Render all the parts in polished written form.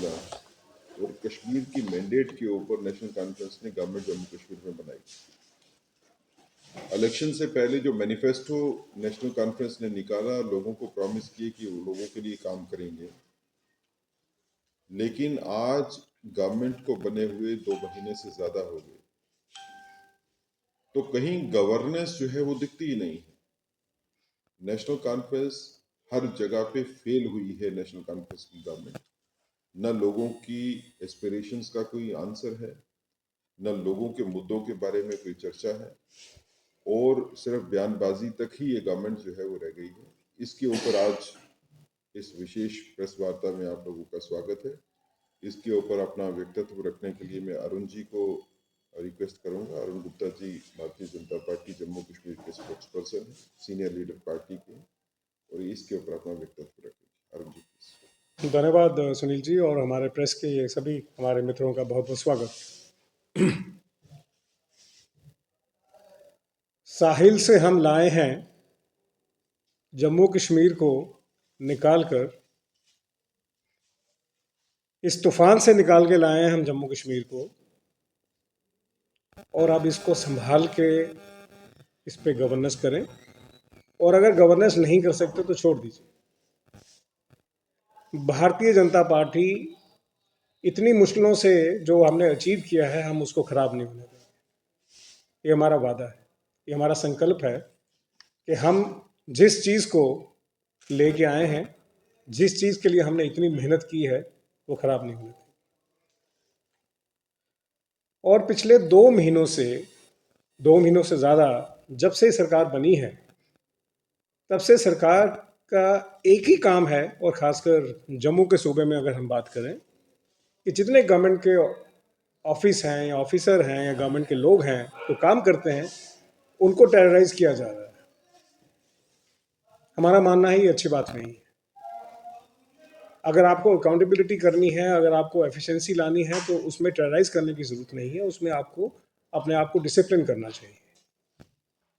मिला और कश्मीर की मैंडेट के ऊपर नेशनल कॉन्फ्रेंस ने गवर्नमेंट जम्मू कश्मीर में बनाई। इलेक्शन से पहले जो मैनिफेस्टो नेशनल कॉन्फ्रेंस ने निकाला, लोगों को प्रॉमिस किए कि वो लोगों के लिए काम करेंगे, लेकिन आज गवर्नमेंट को बने हुए 2 महीने से ज्यादा हो गए, तो कहीं गवर्नेंस जो है वो दिखती ही नहीं है। नेशनल कॉन्फ्रेंस हर जगह पे फेल हुई है। नेशनल कॉन्फ्रेंस की गवर्नमेंट न लोगों की एस्पिरेशंस का कोई आंसर है, न लोगों के मुद्दों के बारे में कोई चर्चा है, और सिर्फ बयानबाजी तक ही ये गवर्नमेंट जो है वो रह गई है। इसके ऊपर आज इस विशेष प्रेस वार्ता में आप लोगों का स्वागत है। इसके ऊपर अपना व्यक्तित्व रखने के लिए मैं अरुण जी को रिक्वेस्ट करूंगा। अरुण गुप्ता जी भारतीय जनता पार्टी जम्मू कश्मीर के स्पोक्स पर्सन है, सीनियर लीडर पार्टी के, और इसके ऊपर अपना व्यक्तित्व रखेंगे। अरुण जी प्लीज। धन्यवाद सुनील जी, और हमारे प्रेस के सभी हमारे मित्रों का बहुत बहुत स्वागत। साहिल से हम लाए हैं जम्मू कश्मीर को निकालकर, इस तूफान से निकाल के लाए हैं हम जम्मू कश्मीर को, और अब इसको संभाल के इस पे गवर्नेंस करें, और अगर गवर्नेंस नहीं कर सकते तो छोड़ दीजिए। भारतीय जनता पार्टी इतनी मुश्किलों से जो हमने अचीव किया है, हम उसको खराब नहीं होने देंगे। ये हमारा वादा है, ये हमारा संकल्प है कि हम जिस चीज़ को लेके आए हैं, जिस चीज़ के लिए हमने इतनी मेहनत की है, वो खराब नहीं होने देंगे। और पिछले 2 महीनों से ज़्यादा जब से सरकार बनी है, तब से सरकार का एक ही काम है, और ख़ासकर जम्मू के सूबे में अगर हम बात करें, कि जितने गवर्नमेंट के ऑफिस हैं या ऑफिसर हैं या गवर्नमेंट के लोग हैं जो काम करते हैं, उनको टेरराइज किया जा रहा है। हमारा मानना है ये अच्छी बात नहीं है। अगर आपको अकाउंटेबिलिटी करनी है, अगर आपको एफिशिएंसी लानी है, तो उसमें टेरराइज करने की ज़रूरत नहीं है। उसमें आपको अपने आप को डिसिप्लिन करना चाहिए।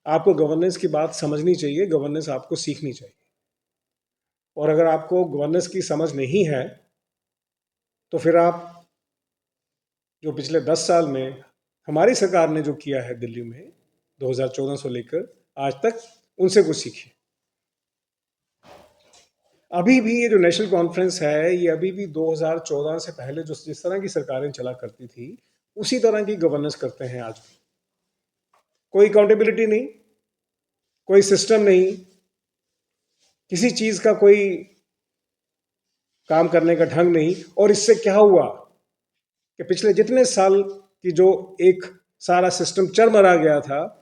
आपको गवर्नेंस की बात समझनी चाहिए, गवर्नेंस आपको सीखनी चाहिए। और अगर आपको गवर्नेंस की समझ नहीं है, तो फिर आप जो पिछले 10 साल में हमारी सरकार ने जो किया है दिल्ली में 2014 से लेकर आज तक, उनसे कुछ सीखिए। अभी भी ये जो नेशनल कॉन्फ्रेंस है, ये अभी भी 2014 से पहले जो जिस तरह की सरकारें चला करती थी, उसी तरह की गवर्नेंस करते हैं आज भी। कोई अकाउंटेबिलिटी नहीं, कोई सिस्टम नहीं, किसी चीज का कोई काम करने का ढंग नहीं। और इससे क्या हुआ कि पिछले जितने साल की जो एक सारा सिस्टम चरमरा गया था,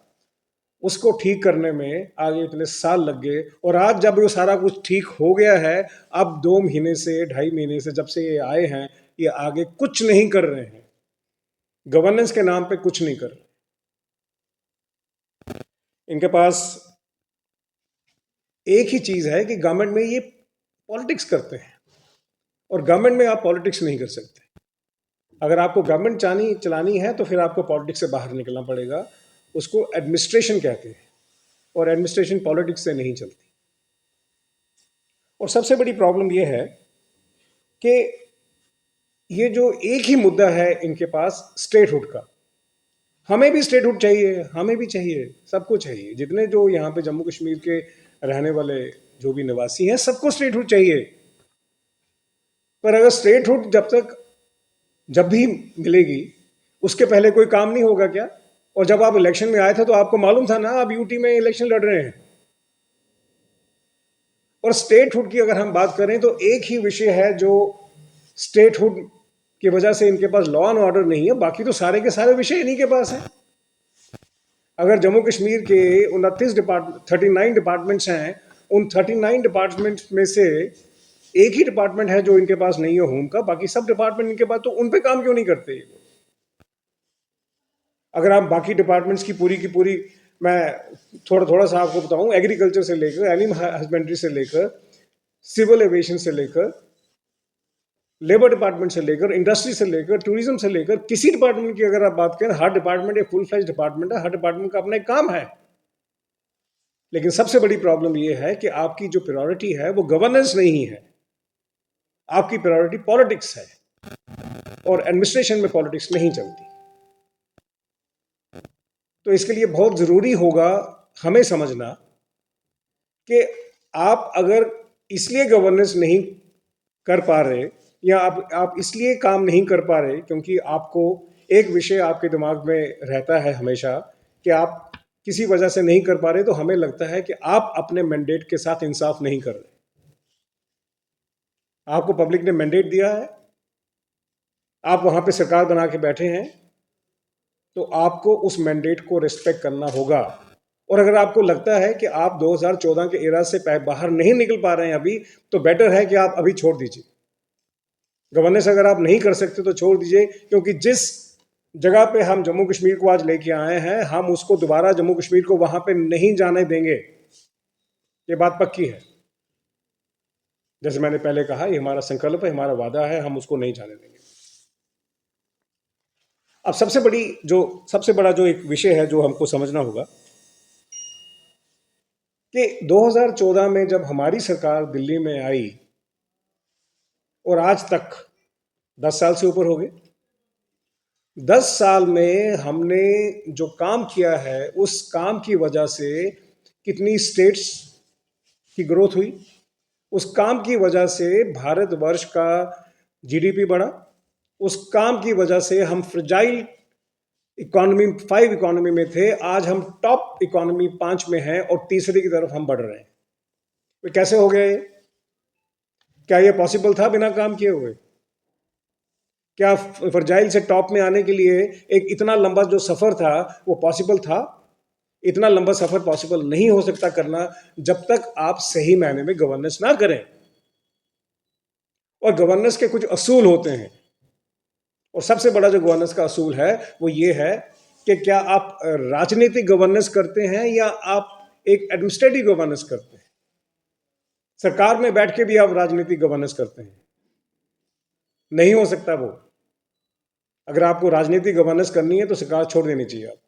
उसको ठीक करने में आगे इतने साल लग गए। और आज जब वो सारा कुछ ठीक हो गया है, अब 2 महीने से 2.5 महीने से जब से ये आए हैं, ये आगे कुछ नहीं कर रहे हैं, गवर्नेंस के नाम पे कुछ नहीं कर रहे। इनके पास एक ही चीज है कि गवर्नमेंट में ये पॉलिटिक्स करते हैं, और गवर्नमेंट में आप पॉलिटिक्स नहीं कर सकते। अगर आपको गवर्नमेंट चलानी है, तो फिर आपको पॉलिटिक्स से बाहर निकलना पड़ेगा। उसको एडमिनिस्ट्रेशन कहते हैं, और एडमिनिस्ट्रेशन पॉलिटिक्स से नहीं चलती। और सबसे बड़ी प्रॉब्लम यह है कि ये जो एक ही मुद्दा है इनके पास, स्टेटहुड का। हमें भी स्टेटहुड चाहिए, हमें भी चाहिए, सबको चाहिए। जितने जो यहाँ पे जम्मू कश्मीर के रहने वाले जो भी निवासी हैं, सबको स्टेटहुड चाहिए। पर अगर स्टेटहुड जब भी मिलेगी, उसके पहले कोई काम नहीं होगा क्या? और जब आप इलेक्शन में आए थे तो आपको मालूम था ना, आप यूटी में इलेक्शन लड़ रहे हैं। और स्टेटहुड की अगर हम बात करें, तो एक ही विषय है जो स्टेटहुड की वजह से इनके पास लॉ एंड ऑर्डर नहीं है, बाकी तो सारे के सारे विषय इन्हीं के पास हैं। अगर जम्मू कश्मीर के 39 डिपार्टमेंट्स हैं, उन 39 डिपार्टमेंट्स में से एक ही डिपार्टमेंट है जो इनके पास नहीं है, होम का। बाकी सब डिपार्टमेंट इनके पास, तो उन पे काम क्यों नहीं करते? अगर आप बाकी डिपार्टमेंट्स की पूरी मैं थोड़ा सा आपको बताऊं, एग्रीकल्चर से लेकर, एनिमल हस्बेंड्री से लेकर, सिविल एविएशन से लेकर, लेबर डिपार्टमेंट से लेकर, इंडस्ट्री से लेकर, टूरिज्म से लेकर, किसी डिपार्टमेंट की अगर आप बात करें, हर डिपार्टमेंट एक फुल फ्लेज डिपार्टमेंट है, हर डिपार्टमेंट का अपना एक काम है। लेकिन सबसे बड़ी प्रॉब्लम यह है कि आपकी जो प्रायोरिटी है वो गवर्नेंस नहीं है, आपकी प्रायोरिटी पॉलिटिक्स है। और एडमिनिस्ट्रेशन में पॉलिटिक्स नहीं चलती। तो इसके लिए बहुत ज़रूरी होगा हमें समझना कि आप अगर इसलिए गवर्नेंस नहीं कर पा रहे या आप इसलिए काम नहीं कर पा रहे क्योंकि आपको एक विषय आपके दिमाग में रहता है हमेशा कि आप किसी वजह से नहीं कर पा रहे, तो हमें लगता है कि आप अपने मैंडेट के साथ इंसाफ नहीं कर रहे। आपको पब्लिक ने मैंडेट दिया है, आप वहां पे सरकार बना के बैठे हैं, तो आपको उस मैंडेट को रिस्पेक्ट करना होगा। और अगर आपको लगता है कि आप 2014 के एरा से बाहर नहीं निकल पा रहे हैं अभी, तो बेटर है कि आप अभी छोड़ दीजिए गवर्नेंस। अगर आप नहीं कर सकते तो छोड़ दीजिए, क्योंकि जिस जगह पे हम जम्मू कश्मीर को आज लेके आए हैं, हम उसको दोबारा जम्मू कश्मीर को वहां पे नहीं जाने देंगे, ये बात पक्की है। जैसे मैंने पहले कहा, ये हमारा संकल्प है, हमारा वादा है, हम उसको नहीं जाने देंगे। अब सबसे बड़ा जो एक विषय है जो हमको समझना होगा कि 2014 में जब हमारी सरकार दिल्ली में आई और आज तक 10 साल से ऊपर हो गए, 10 साल में हमने जो काम किया है, उस काम की वजह से कितनी स्टेट्स की ग्रोथ हुई, उस काम की वजह से भारतवर्ष का जीडीपी बढ़ा, उस काम की वजह से हम फ्रेजाइल इकोनॉमी 5 इकोनॉमी में थे, आज हम टॉप इकोनॉमी 5 में हैं और तीसरी की तरफ हम बढ़ रहे हैं। तो कैसे हो गया ये? क्या ये पॉसिबल था बिना काम किए हुए? क्या फ्रेजाइल से टॉप में आने के लिए एक इतना लंबा जो सफर था वो पॉसिबल था? इतना लंबा सफर पॉसिबल नहीं हो सकता करना जब तक आप सही मायने में गवर्नेंस ना करें। और गवर्नेंस के कुछ असूल होते हैं, और सबसे बड़ा जो गवर्नेंस का असूल है वो ये है कि क्या आप राजनीतिक गवर्नेंस करते हैं या आप एक एडमिनिस्ट्रेटिव गवर्नेंस करते हैं। सरकार में बैठ के भी आप राजनीतिक गवर्नेंस करते हैं, नहीं हो सकता वो। अगर आपको राजनीतिक गवर्नेंस करनी है तो सरकार छोड़ देनी चाहिए आप,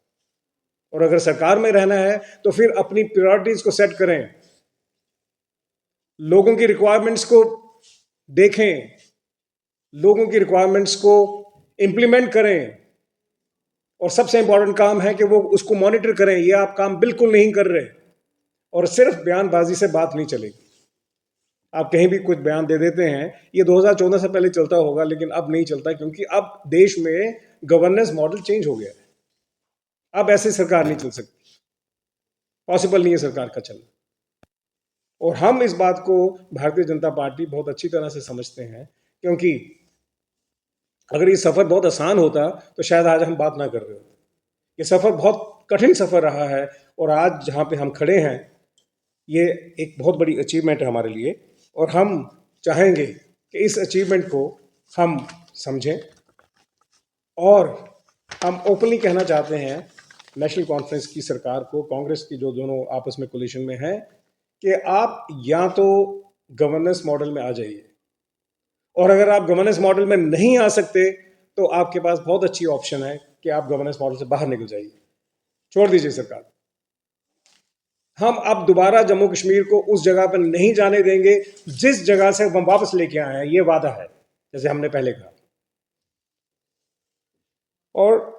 और अगर सरकार में रहना है तो फिर अपनी प्रायोरिटीज को सेट करें, लोगों की रिक्वायरमेंट्स को देखें, लोगों की रिक्वायरमेंट्स को इंप्लीमेंट करें, और सबसे इंपॉर्टेंट काम है कि वो उसको मॉनिटर करें। ये आप काम बिल्कुल नहीं कर रहे, और सिर्फ बयानबाजी से बात नहीं चलेगी। आप कहीं भी कुछ बयान दे देते हैं, ये 2014 से पहले चलता होगा लेकिन अब नहीं चलता, क्योंकि अब देश में गवर्नेंस मॉडल चेंज हो गया है। अब ऐसे सरकार नहीं चल सकती, पॉसिबल नहीं है सरकार का चलना। और हम इस बात को भारतीय जनता पार्टी बहुत अच्छी तरह से समझते हैं, क्योंकि अगर ये सफ़र बहुत आसान होता तो शायद आज हम बात ना कर रहे होते। ये सफ़र बहुत कठिन सफ़र रहा है, और आज जहाँ पे हम खड़े हैं ये एक बहुत बड़ी अचीवमेंट है हमारे लिए, और हम चाहेंगे कि इस अचीवमेंट को हम समझें। और हम ओपनली कहना चाहते हैं नेशनल कॉन्फ्रेंस की सरकार को, कांग्रेस की जो दोनों आपस में कोलिशन में हैं, कि आप या तो गवर्नेंस मॉडल में आ जाइए, और अगर आप गवर्नेंस मॉडल में नहीं आ सकते तो आपके पास बहुत अच्छी ऑप्शन है कि आप गवर्नेंस मॉडल से बाहर निकल जाइए, छोड़ दीजिए सरकार। हम अब दोबारा जम्मू कश्मीर को उस जगह पर नहीं जाने देंगे जिस जगह से हम वापस लेके आए हैं, ये वादा है, जैसे हमने पहले कहा। और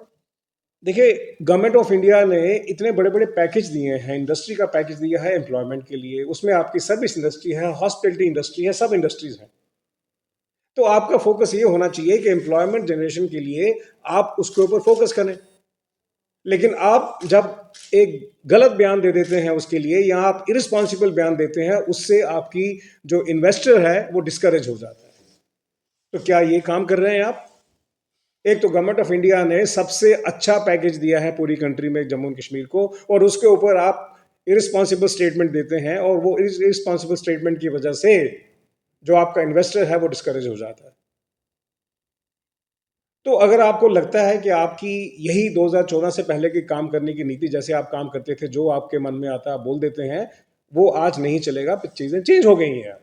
देखिए, गवर्नमेंट ऑफ इंडिया ने इतने बड़े बड़े पैकेज दिए हैं, इंडस्ट्री का पैकेज दिया है एम्प्लॉयमेंट के लिए, उसमें आपकी सर्विस इंडस्ट्री है, हॉस्पिटलिटी इंडस्ट्री है, सब इंडस्ट्रीज हैं। तो आपका फोकस ये होना चाहिए कि एम्प्लॉयमेंट जनरेशन के लिए आप उसके ऊपर फोकस करें। लेकिन आप जब एक गलत बयान दे देते हैं उसके लिए, या आप इरिस्पॉन्सिबल बयान देते हैं, उससे आपकी जो इन्वेस्टर है वो डिस्करेज हो जाता है। तो क्या ये काम कर रहे हैं आप? एक तो गवर्नमेंट ऑफ इंडिया ने सबसे अच्छा पैकेज दिया है पूरी कंट्री में जम्मू एंड कश्मीर को, और उसके ऊपर आप इरिस्पॉन्सिबल स्टेटमेंट देते हैं, और वो इरिस्पॉन्सिबल स्टेटमेंट की वजह से जो आपका इन्वेस्टर है वो डिस्करेज हो जाता है। तो अगर आपको लगता है कि आपकी यही 2014 से पहले की काम करने की नीति, जैसे आप काम करते थे, जो आपके मन में आता है आप बोल देते हैं, वो आज नहीं चलेगा, चीजें चेंज हो गई हैं।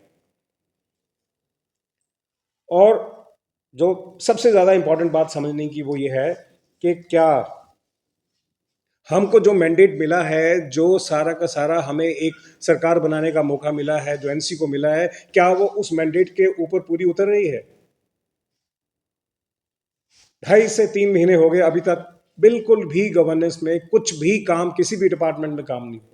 और जो सबसे ज्यादा इंपॉर्टेंट बात समझने की वो ये है कि क्या हमको जो मैंडेट मिला है, जो सारा का सारा हमें एक सरकार बनाने का मौका मिला है, जो एनसी को मिला है, क्या वो उस मैंडेट के ऊपर पूरी उतर रही है? 2.5 से 3 महीने हो गए, अभी तक बिल्कुल भी गवर्नेंस में कुछ भी काम, किसी भी डिपार्टमेंट में काम नहीं हुआ।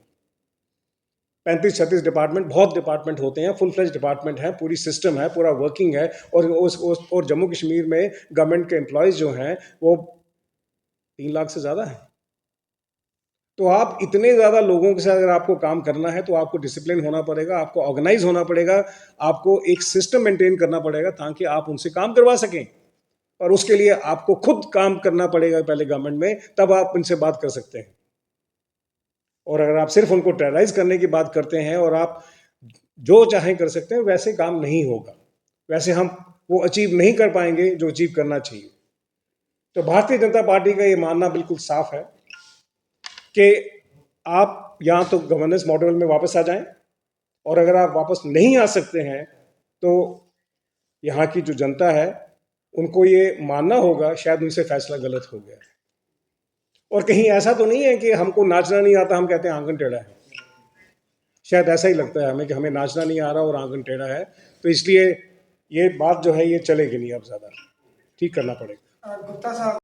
35-36 डिपार्टमेंट, बहुत डिपार्टमेंट होते हैं, फुल फ्लेज डिपार्टमेंट है, पूरी सिस्टम है, पूरा वर्किंग है, और जम्मू कश्मीर में गवर्नमेंट के एम्प्लॉयज़ जो हैं वो 3 लाख से ज़्यादा हैं। तो आप इतने ज़्यादा लोगों के साथ अगर आपको काम करना है तो आपको डिसिप्लिन होना पड़ेगा, आपको ऑर्गेनाइज होना पड़ेगा, आपको एक सिस्टम मेंटेन करना पड़ेगा ताकि आप उनसे काम करवा सकें। और उसके लिए आपको खुद काम करना पड़ेगा पहले गवर्नमेंट में, तब आप उनसे बात कर सकते हैं। और अगर आप सिर्फ उनको टेरराइज करने की बात करते हैं और आप जो चाहें कर सकते हैं, वैसे काम नहीं होगा। वैसे हम वो अचीव नहीं कर पाएंगे जो अचीव करना चाहिए। तो भारतीय जनता पार्टी का ये मानना बिल्कुल साफ है कि आप या तो गवर्नेंस मॉडल में वापस आ जाएं, और अगर आप वापस नहीं आ सकते हैं तो यहाँ की जो जनता है उनको ये मानना होगा शायद उनसे फैसला गलत हो गया। और कहीं ऐसा तो नहीं है कि हमको नाचना नहीं आता, हम कहते हैं आंगन टेढ़ा है। शायद ऐसा ही लगता है हमें कि हमें नाचना नहीं आ रहा और आंगन टेढ़ा है, तो इसलिए ये बात जो है ये चलेगी नहीं, अब ज़्यादा ठीक करना पड़ेगा। गुप्ता साहब